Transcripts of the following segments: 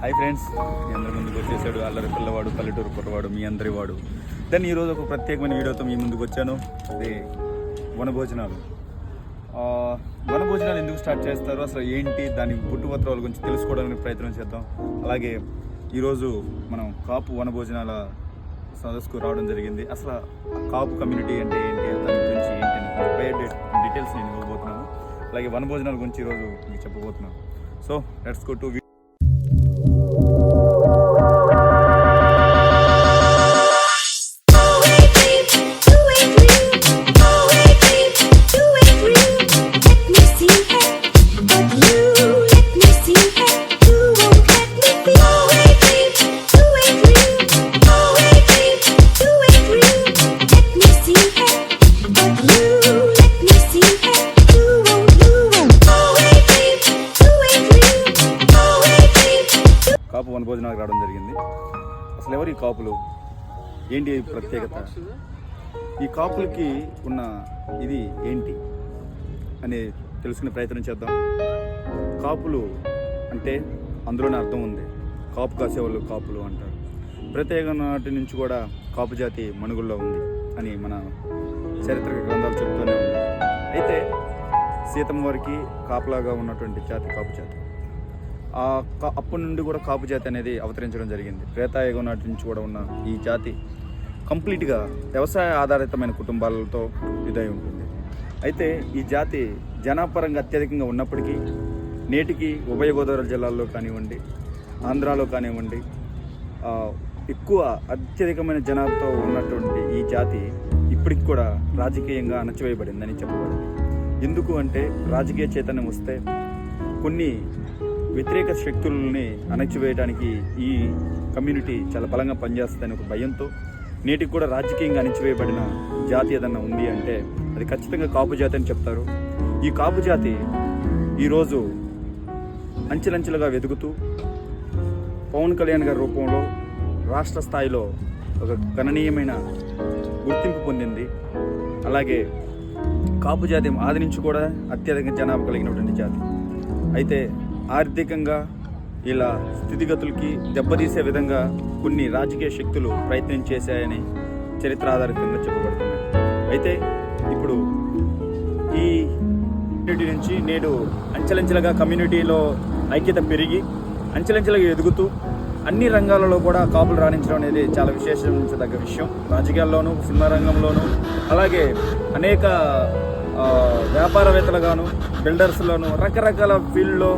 Hi friends, మీ అందరి ముందుకు వచ్చేసాడు అల్లరి పిల్లవాడు, పల్లెటూరు కుర్రవాడు, మీ అందరి వాడు. దాన్ని ఈరోజు ఒక ప్రత్యేకమైన వీడియోతో మీ ముందుకు వచ్చాను. అదే వనభోజనాలు. వనభోజనాలు ఎందుకు స్టార్ట్ చేస్తారు, అసలు ఏంటి, దాని పుట్టుపత్రాల గురించి తెలుసుకోవడానికి ప్రయత్నం చేద్దాం. అలాగే ఈరోజు మనం కాపు వనభోజనాల సదస్సుకు రావడం జరిగింది. అసలు కాపు కమ్యూనిటీ అంటే ఏంటి, దాని గురించి ఏంటి అని బయట డీటెయిల్స్ నేను ఇవ్వబోతున్నాను. అలాగే వనభోజనాల గురించి ఈరోజు మీకు చెప్పబోతున్నాను. సో లెట్స్ గో టు కాపు వనభోజనాలకు రావడం జరిగింది. అసలు ఎవరు ఈ కాపులు, ఏంటి ప్రత్యేకత, ఈ కాపులకి ఉన్న ఇది ఏంటి అని తెలుసుకునే ప్రయత్నం చేద్దాం. కాపులు అంటే అందులోనే అర్థం ఉంది. కాపు కాసేవాళ్ళు కాపులు అంటారు. ప్రత్యేక నాటి నుంచి కూడా కాపు జాతి మనుగుల్లో ఉంది అని మన చారిత్రక గ్రంథాలు చెప్తూనే ఉంది. అయితే సీతమ్మ వారికి కాపులాగా ఉన్నటువంటి జాతి కాపు జాతి. అప్పటి నుండి కూడా కాపు జాతి అనేది అవతరించడం జరిగింది. త్రేతాయుగం నాటి నుంచి కూడా ఉన్న ఈ జాతి కంప్లీట్గా వ్యవసాయ ఆధారితమైన కుటుంబాలతో ఇదై ఉంటుంది. అయితే ఈ జాతి జనాపరంగా అత్యధికంగా ఉన్నప్పటికీ నేటికి ఉభయ గోదావరి జిల్లాల్లో కానివ్వండి, ఆంధ్రాలో కానివ్వండి, ఎక్కువ అత్యధికమైన జనాభాతో ఉన్నటువంటి ఈ జాతి ఇప్పటికి కూడా రాజకీయంగా అణచివేయబడిందని చెప్పబడింది. ఎందుకు అంటే రాజకీయ చైతన్యం వస్తే కొన్ని వ్యతిరేక శక్తుల్ని అణచివేయడానికి ఈ కమ్యూనిటీ చాలా బలంగా పనిచేస్తుందని ఒక భయంతో నేటికి కూడా రాజకీయంగా అణచివేయబడిన జాతి ఏదన్నా ఉంది అంటే అది ఖచ్చితంగా కాపు జాతి అని చెప్తారు. ఈ కాపు జాతి ఈరోజు అంచెలంచెలుగా వెతుకుతూ పవన్ కళ్యాణ్ గారి రూపంలో రాష్ట్ర స్థాయిలో ఒక గణనీయమైన గుర్తింపు పొందింది. అలాగే కాపు జాతి ఆది నుంచి కూడా అత్యధిక జనాభా కలిగినటువంటి జాతి. అయితే ఆర్థికంగా ఇలా స్థితిగతులకి దెబ్బతీసే విధంగా కొన్ని రాజకీయ శక్తులు ప్రయత్నం చేశాయని చరిత్ర ఆధారితంగా చెప్పబడుతున్నాయి. అయితే ఇప్పుడు ఈ కమ్యూనిటీ నుంచి నేడు అంచెలంచెలుగా కమ్యూనిటీలో ఐక్యత పెరిగి అంచెలంచెలుగా ఎదుగుతూ అన్ని రంగాలలో కూడా కాపులు రాణించడం అనేది చాలా విశేషించదగ్గ విషయం. రాజకీయాల్లోనూ, సినిమా రంగంలోనూ, అలాగే అనేక వ్యాపారవేత్తలుగాను, బిల్డర్స్లోను, రకరకాల ఫీల్డ్లో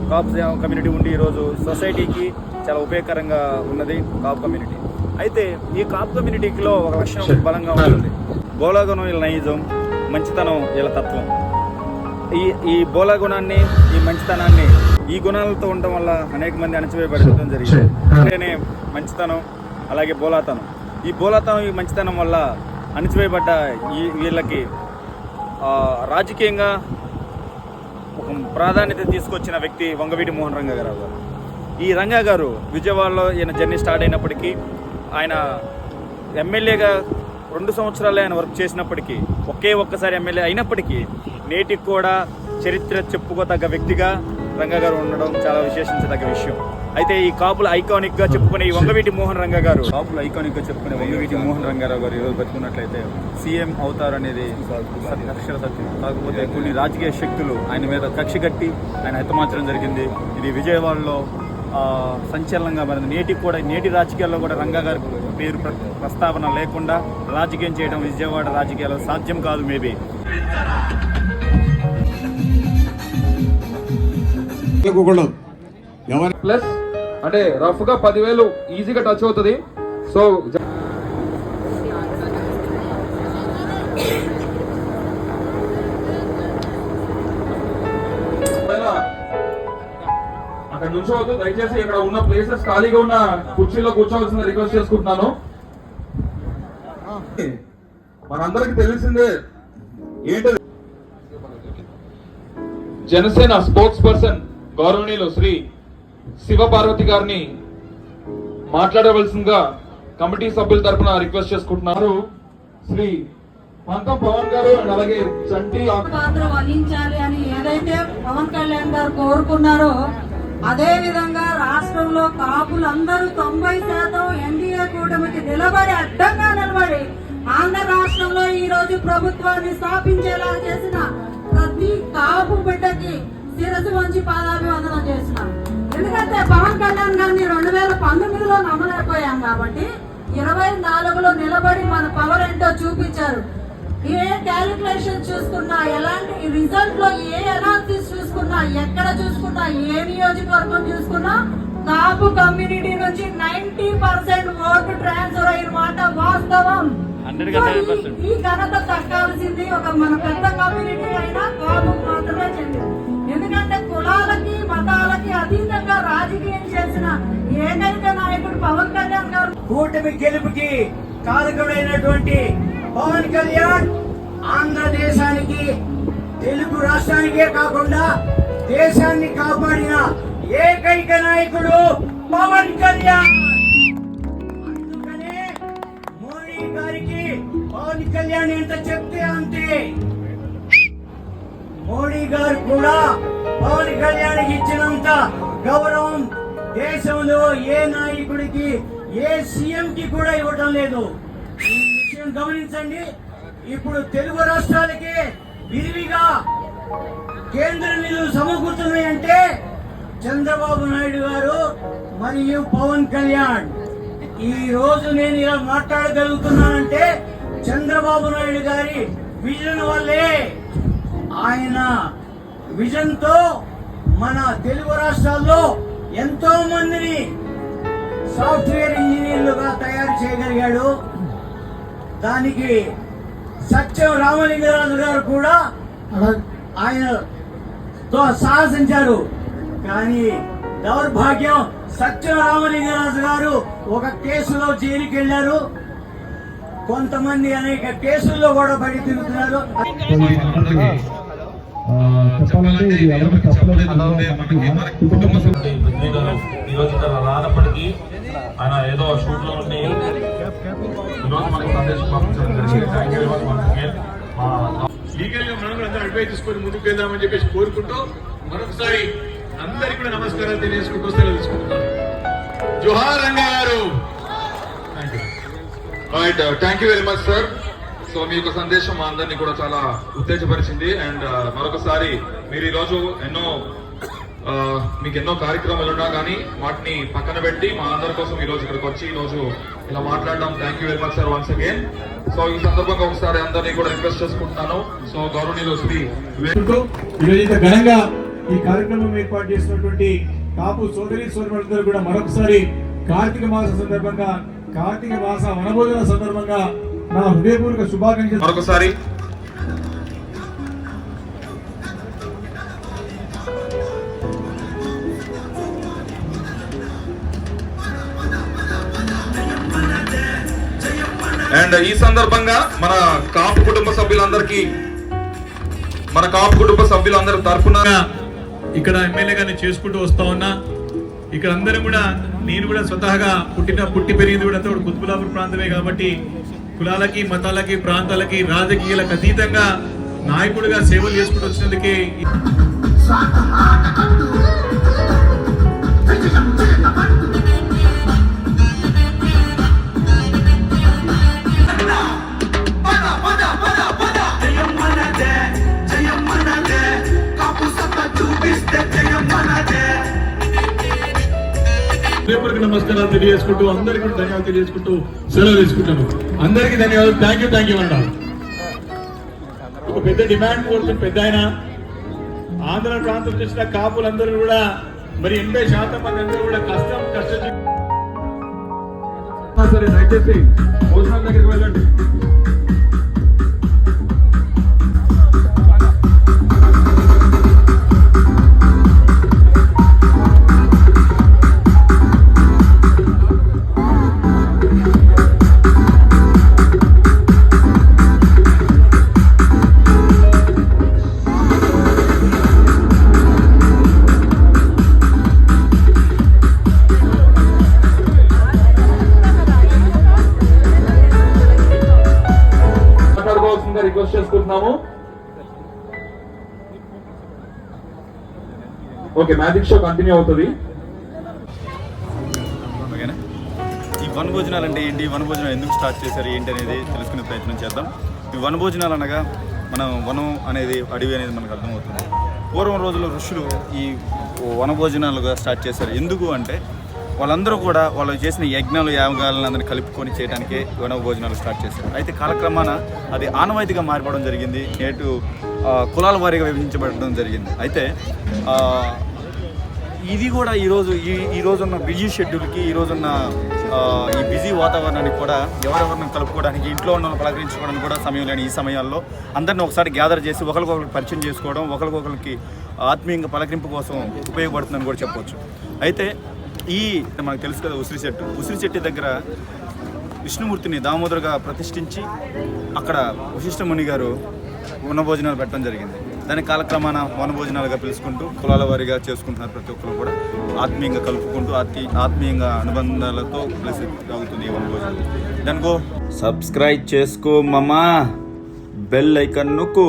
కాపు కమ్యూనిటీ ఉండి ఈరోజు సొసైటీకి చాలా ఉపయోగకరంగా ఉన్నది కాపు కమ్యూనిటీ. అయితే ఈ కాపు కమ్యూనిటీలో ఒక లక్షణం బలంగా ఉంటుంది. బోలాగుణం వీళ్ళ నైజం, మంచితనం వీళ్ళ తత్వం. ఈ బోలాగుణాన్ని, ఈ మంచితనాన్ని, ఈ గుణాలతో ఉండటం వల్ల అనేక మంది అణచివేయబడటం జరిగింది. అంటేనే మంచితనం, అలాగే బోలాతనం. ఈ బోలాతనం, ఈ మంచితనం వల్ల అణచివేయబడ్డ వీళ్ళకి రాజకీయంగా ఒక ప్రాధాన్యత తీసుకొచ్చిన వ్యక్తి వంగవీటి మోహన్ రంగారావు గారు. ఈ రంగా గారు విజయవాడలో ఈయన జర్నీ స్టార్ట్ అయినప్పటికీ, ఆయన ఎమ్మెల్యేగా 2 సంవత్సరాలే ఆయన వర్క్ చేసినప్పటికీ, ఒక్కసారి ఎమ్మెల్యే అయినప్పటికీ నేటికి కూడా చరిత్ర చెప్పుకోదగ్గ వ్యక్తిగా రంగా గారు ఉండడం చాలా విశేషించదగ్గ విషయం. అయితే ఈ కాపుల ఐకానిక్ గా చెప్పుకునే ఈ వంగవీటి మోహన్ రంగా గారు, కాపుల ఐకానిక్ గా చెప్పుకునే వంగవీటి మోహన్ రంగారావు గారు ఈరోజు బతుకున్నట్లయితే సీఎం అవుతారనేది అక్షర సత్యం. కాకపోతే కొన్ని రాజకీయ శక్తులు ఆయన మీద కక్ష కట్టి ఆయన హతమార్చడం జరిగింది. ఇది విజయవాడలో సంచలనంగా మారింది. నేటి రాజకీయాల్లో కూడా రంగా గారి పేరు ప్రస్తావన లేకుండా రాజకీయం చేయడం విజయవాడ రాజకీయాల్లో సాధ్యం కాదు. మేబీ ప్లస్ అంటే రఫ్ గా 10,000 ఈజీగా టచ్ అవుతుంది. సో అక్కడ నుంచోవద్దు దయచేసి. ఇక్కడ ఉన్న ప్లేసెస్ ఖాళీగా ఉన్న కుర్చీలో కూర్చోవాల్సిన రిక్వెస్ట్ చేసుకుంటున్నాను. మనందరికి తెలిసిందే ఏంటది, జనసేన స్పోర్ట్స్ పర్సన్ గౌరవనీయులు శ్రీ శివపార్వతి గారిని మాట్లాడవలసిందిగా కమిటీ సభ్యుల తరఫున రిక్వెస్ట్ చేసుకుంటున్నారు. శ్రీ పంతం పవన్ గారు అలాగే చంటి పాత్ర వహించాలి అని ఏదైతే పవన్ కళ్యాణ్ గారు కోరుకున్నారో అదే విధంగా రాష్ట్రంలో రాష్ట్రంలో కాపులందరూ 90% ఎన్డీఏ కూటమికి నిలబడి అడ్డంగా నిలబడి ఆంధ్ర రాష్ట్రంలో ఈ రోజు ప్రభుత్వాన్ని స్థాపించేలా చేసిన ప్రతి కాపు బిడ్డకి శిరసు వంచి పాదాభివందనం చేసినాం. ఎందుకంటే పవన్ కళ్యాణ్ గారిని 2019లో నమ్మలేకపోయాం కాబట్టి 24లో నిలబడి మన పవర్ ఏంటో చూపించారు. ఏ క్యాలిక్యులేషన్ చూసుకున్నా, ఎలాంటి రిజల్ట్ లో ఏ అనాలిసిస్ చూసుకున్నా, ఎక్కడ చూసుకున్నా, ఏ నియోజకవర్గం చూసుకున్నా కాపు కమ్యూనిటీ నుంచి 90% ఓటు ట్రాన్స్ఫర్ అయిన మాట వాస్తవం. ఈ ఘనత దక్కాల్సింది ఒక మన పెద్ద కమ్యూనిటీ అయినా కాపు మాత్రమే చెందింది. ఎందుకంటే కులాలకి మతాలకి అతీతంగా రాజకీయం చేసిన ఏకైక నాయకుడు పవన్ కళ్యాణ్ గారు. కూటమి గెలుపుకి కారకుడైనటువంటి పవన్ కళ్యాణ్ ఆంధ్రదేశానికి, తెలుగు రాష్ట్రానికే కాకుండా దేశాన్ని కాపాడిన ఏకైక నాయకుడు పవన్ కళ్యాణ్. అందుకనే మోడీ గారికి పవన్ కళ్యాణ్ ఎంత చెప్తే అంతే. మోడీ గారు కూడా పవన్ కళ్యాణ్ ఇచ్చినంత గౌరవం దేశంలో ఏ నాయకుడికి, ఏ సీఎం కి కూడా ఇవ్వటం లేదు. ఈ విషయం గమనించండి. ఇప్పుడు తెలుగు రాష్ట్రాలకి విరివిగా కేంద్ర నిధులు సమకూరుతున్నాయంటే చంద్రబాబు నాయుడు గారు మరియు పవన్ కళ్యాణ్. ఈ రోజు నేను ఇలా మాట్లాడగలుగుతున్నానంటే చంద్రబాబు నాయుడు గారి విజన్ వల్లే. ఆయన విజన్ తో మన తెలుగు రాష్ట్రాల్లో ఎంతో మందిని సాఫ్ట్వేర్ ఇంజనీర్లుగా తయారు చేయగలిగాడు. దానికి సత్యం రామలింగరాజు గారు కూడా ఆయనతో సాహసించారు. కానీ దౌర్భాగ్యం, సత్యం రామలింగరాజు గారు ఒక కేసులో జైలుకి వెళ్లారు. కొంతమంది అనేక కేసుల్లో కూడా బయట తిరుగుతున్నారు. చెప్పాలంటే ఇది ఎవరికి చెప్పలేదు. కుటుంబ ఈరోజు ఇక్కడ రానప్పటికీ ఆయన ఏదో షూట్ లో ఉండి ఈరోజు మనకి సందేశం పంపించడం జరిగింది. Thank you very much. Legal గా మనం కూడా అందరూ అడ్వైస్ తీసుకొని ముందుకు వెళ్దామని చెప్పేసి కోరుకుంటూ మరొకసారి అందరికీ కూడా నమస్కారాలు తెలియజేసుకుంటూ సెలవు తీసుకుంటున్నాను. జోహార్ రంగా గారు. Thank you very much sir. So మీ యొక్క సందేశం మా అందరినీ కూడా చాలా ఉత్తేజపరిచింది. అండ్ మరొకసారి మీరు ఈరోజు మీకు ఎన్నో కార్యక్రమాలు ఉన్నా కానీ వాటిని పక్కన పెట్టి మా అందరి కోసం ఈ రోజు ఇక్కడికి వచ్చి ఈ రోజు ఇలా మాట్లాడడం thank you very much sir once again. So ఈ సందర్భంగా ఒకసారి అందరినీ కూడా రిక్వెస్ట్ చేసుకుంటున్నాను. సో గౌరవనీయులు శ్రీ ఈరోజు ఘనంగా ఈ కార్యక్రమం ఏర్పాటు చేసినటువంటి కాపు సోదరి సోదరులందరూ కూడా మరొకసారి కార్తీక మాస సందర్భంగా, కార్తీక మాస వనభోజన సందర్భంగా నా హృదయపూర్వక శుభాకాంక్షలు. మరొకసారి అండ్ ఈ సందర్భంగా మన కాపు కుటుంబ సభ్యులందరి తరఫున ఇక్కడ ఎమ్మెల్యేగా నేను చేసుకుంటూ వస్తా ఉన్నా. ఇక్కడ అందరం కూడా, నేను కూడా స్వతహాగా పుట్టి పెరిగింది కూడా కుత్బులాపూర్ ప్రాంతమే కాబట్టి కులాలకి, మతాలకి, ప్రాంతాలకి, రాజకీయాలకు అతీతంగా నాయకుడిగా సేవలు చేసుకుంటూ వచ్చినందుకే నమస్కారాలు తెలియజేసుకుంటూ అందరికీ ధన్యవాదాలు తెలియజేసుకుంటూ సెలవు తీసుకుంటాను. అందరికీ ధన్యవాదాలు. థ్యాంక్ యూ అన్నారు. ఒక పెద్ద డిమాండ్ కోరుతుంది పెద్ద ఆయన. ఆంధ్ర ప్రాంతం చేసిన కాపులందరూ కూడా మరి 80% మంది అందరూ కూడా కష్టం సరే దయచేసి భోజనాల దగ్గరికి వెళ్ళండి. రిక్వెస్ట్ చేసుకుంటున్నాము. ఓకే, మ్యాజిక్ షో కంటిన్యూ అవుతుంది. ఓకేనా? ఈ వనభోజనాలు అంటే ఏంటి, వనభోజనాలు ఎందుకు స్టార్ట్ చేశారు ఏంటి అనేది తెలుసుకునే ప్రయత్నం చేద్దాం. ఈ వనభోజనాలు అనగా మనం వనం అనేది, అడవి అనేది మనకు అర్థమవుతుంది. పూర్వం రోజుల్లో ఋషులు ఈ వనభోజనాలుగా స్టార్ట్ చేశారు. ఎందుకు అంటే వాళ్ళందరూ కూడా వాళ్ళు చేసిన యజ్ఞాలు యాగాలను అందరినీ కలుపుకొని చేయడానికే వనభోజనాలు స్టార్ట్ చేశారు. అయితే కాలక్రమాన అది ఆనవాయితీగా మారిపోవడం జరిగింది. నేటు కులాల వారీగా విభజించబడడం జరిగింది. అయితే ఇది కూడా ఈ రోజున్న బిజీ షెడ్యూల్కి, ఈ రోజున్న ఈ బిజీ వాతావరణానికి కూడా ఎవరెవరిని కలుపుకోవడానికి, ఇంట్లో ఉన్న పలకరించుకోవడానికి కూడా సమయం లేని ఈ సమయాల్లో అందరిని ఒకసారి గ్యాదర్ చేసి ఒకరికొకరికి పరిచయం చేసుకోవడం, ఒకరికొకరికి ఆత్మీయంగా పలకరింపు కోసం ఉపయోగపడుతుందని కూడా చెప్పవచ్చు. అయితే మనకు తెలుసు కదా, ఉసిరి చెట్టు దగ్గర విష్ణుమూర్తిని దామోదరుగా ప్రతిష్ఠించి అక్కడ వశిష్ఠముని గారు వనభోజనాలు పెట్టడం జరిగింది. దాని కాలక్రమాన వనభోజనాలుగా పిలుచుకుంటూ కులాల వారీగా చేసుకుంటున్నారు. ప్రతి ఒక్కరు కూడా ఆత్మీయంగా కలుపుకుంటూ ఆత్మీయంగా అనుబంధాలతో కలిసి సాగుతుంది ఈ వనభోజనం. దానికో సబ్స్క్రైబ్ చేసుకో మామా, బెల్ ఐకాన్ నొక్కు.